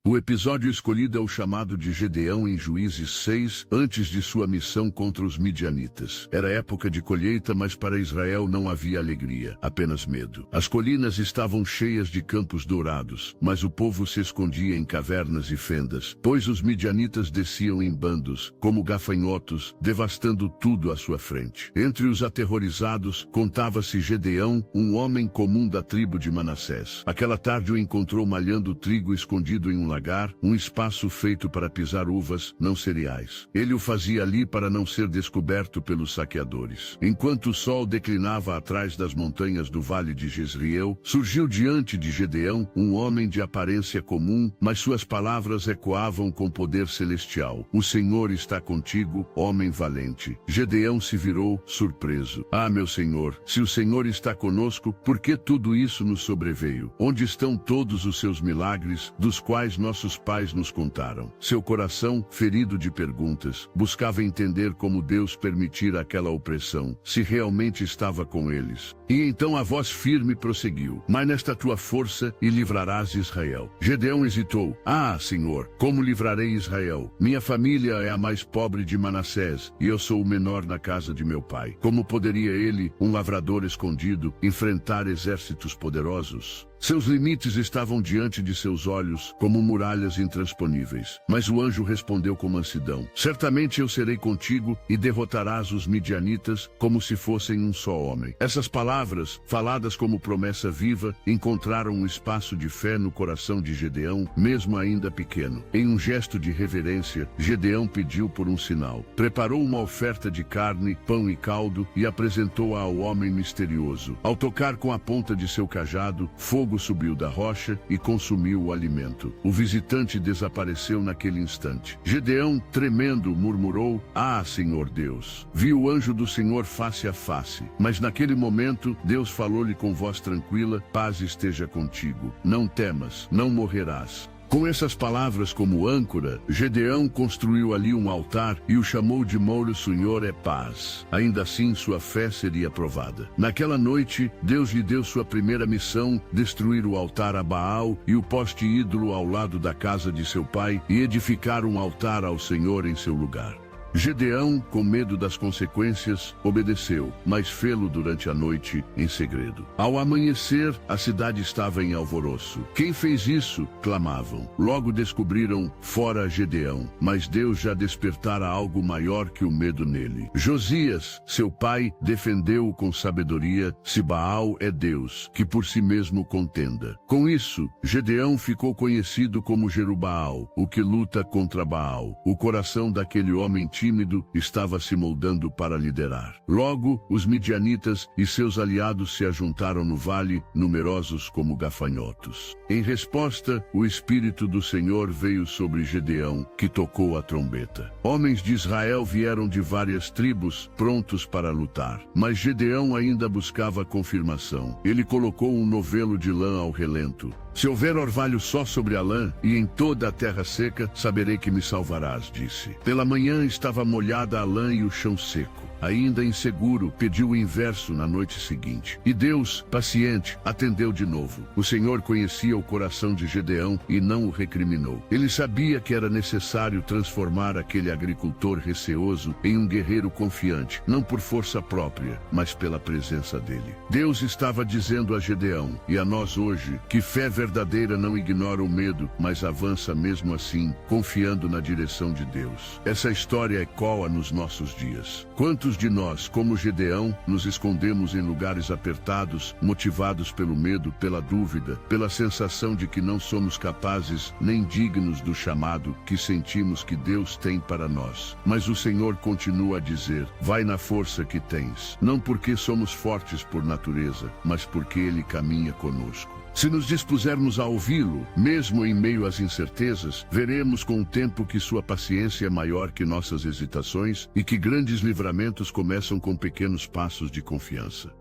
O episódio escolhido é o chamado de Gedeão em Juízes 6, antes de sua missão contra os midianitas. Era época de colheita, mas para Israel não havia alegria, apenas medo. As colinas estavam cheias de campos dourados, mas o povo se escondia em cavernas e fendas, pois os midianitas desciam em bandos, como gafanhotos, devastando tudo à sua frente. Entre os aterrorizados, contava-se Gedeão, um homem comum da tribo de Manassés. Aquela tarde o encontrou malhando trigo escondido em um lagar, um espaço feito para pisar uvas, não cereais. Ele o fazia ali para não ser descoberto pelos saqueadores. Enquanto o sol declinava atrás das montanhas do vale de Jezreel, surgiu diante de Gedeão um homem de aparência comum, mas suas palavras ecoavam com poder celestial. O Senhor está contigo, homem valente. Gedeão se virou, surpreso. Ah, meu Senhor, se o Senhor está conosco, por que tudo isso nos sobreveio? Onde estão todos os seus milagres, dos quais nossos pais nos contaram? Seu coração, ferido de perguntas, buscava entender como Deus permitira aquela opressão, se realmente estava com eles. E então a voz firme prosseguiu: mas nesta tua força e livrarás Israel. Gedeão hesitou. Ah, Senhor, como livrarei Israel? Minha família é a mais pobre de Manassés, e eu sou o menor na casa de meu pai. Como poderia ele, um lavrador escondido, enfrentar exércitos poderosos? Seus limites estavam diante de seus olhos, como muralhas intransponíveis. Mas o anjo respondeu com mansidão: certamente eu serei contigo e derrotarás os midianitas como se fossem um só homem. Essas palavras, faladas como promessa viva, encontraram um espaço de fé no coração de Gedeão, mesmo ainda pequeno. Em um gesto de reverência, Gedeão pediu por um sinal. Preparou uma oferta de carne, pão e caldo e apresentou-a ao homem misterioso. Ao tocar com a ponta de seu cajado, fogo subiu da rocha e consumiu o alimento. O visitante desapareceu naquele instante. Gedeão, tremendo, murmurou: ah, Senhor Deus! Vi o anjo do Senhor face a face. Mas naquele momento, Deus falou-lhe com voz tranquila: paz esteja contigo. Não temas, não morrerás. Com essas palavras como âncora, Gedeão construiu ali um altar e o chamou de Mouro: Senhor é paz. Ainda assim sua fé seria provada. Naquela noite, Deus lhe deu sua primeira missão: destruir o altar a Baal e o poste ídolo ao lado da casa de seu pai e edificar um altar ao Senhor em seu lugar. Gedeão, com medo das consequências, obedeceu, mas fê-lo durante a noite, em segredo. Ao amanhecer, a cidade estava em alvoroço. Quem fez isso? Clamavam. Logo descobriram: fora Gedeão. Mas Deus já despertara algo maior que o medo nele. Josias, seu pai, defendeu-o com sabedoria: se Baal é Deus, que por si mesmo contenda. Com isso, Gedeão ficou conhecido como Jerubaal, o que luta contra Baal. O coração daquele homem tímido estava se moldando para liderar. Logo, os midianitas e seus aliados se ajuntaram no vale, numerosos como gafanhotos. Em resposta, o Espírito do Senhor veio sobre Gedeão, que tocou a trombeta. Homens de Israel vieram de várias tribos, prontos para lutar. Mas Gedeão ainda buscava confirmação. Ele colocou um novelo de lã ao relento. Se houver orvalho só sobre a lã, e em toda a terra seca, saberei que me salvarás, disse. Pela manhã estava molhada a lã e o chão seco. Ainda inseguro, pediu o inverso na noite seguinte. E Deus, paciente, atendeu de novo. O Senhor conhecia o coração de Gedeão e não o recriminou. Ele sabia que era necessário transformar aquele agricultor receoso em um guerreiro confiante, não por força própria, mas pela presença dele. Deus estava dizendo a Gedeão, e a nós hoje, que fé verdadeira não ignora o medo, mas avança mesmo assim, confiando na direção de Deus. Essa história ecoa nos nossos dias. Quantos de nós, como Gedeão, nos escondemos em lugares apertados, motivados pelo medo, pela dúvida, pela sensação de que não somos capazes nem dignos do chamado que sentimos que Deus tem para nós. Mas o Senhor continua a dizer: vai na força que tens, não porque somos fortes por natureza, mas porque Ele caminha conosco. Se nos dispusermos a ouvi-lo, mesmo em meio às incertezas, veremos com o tempo que sua paciência é maior que nossas hesitações e que grandes livramentos começam com pequenos passos de confiança.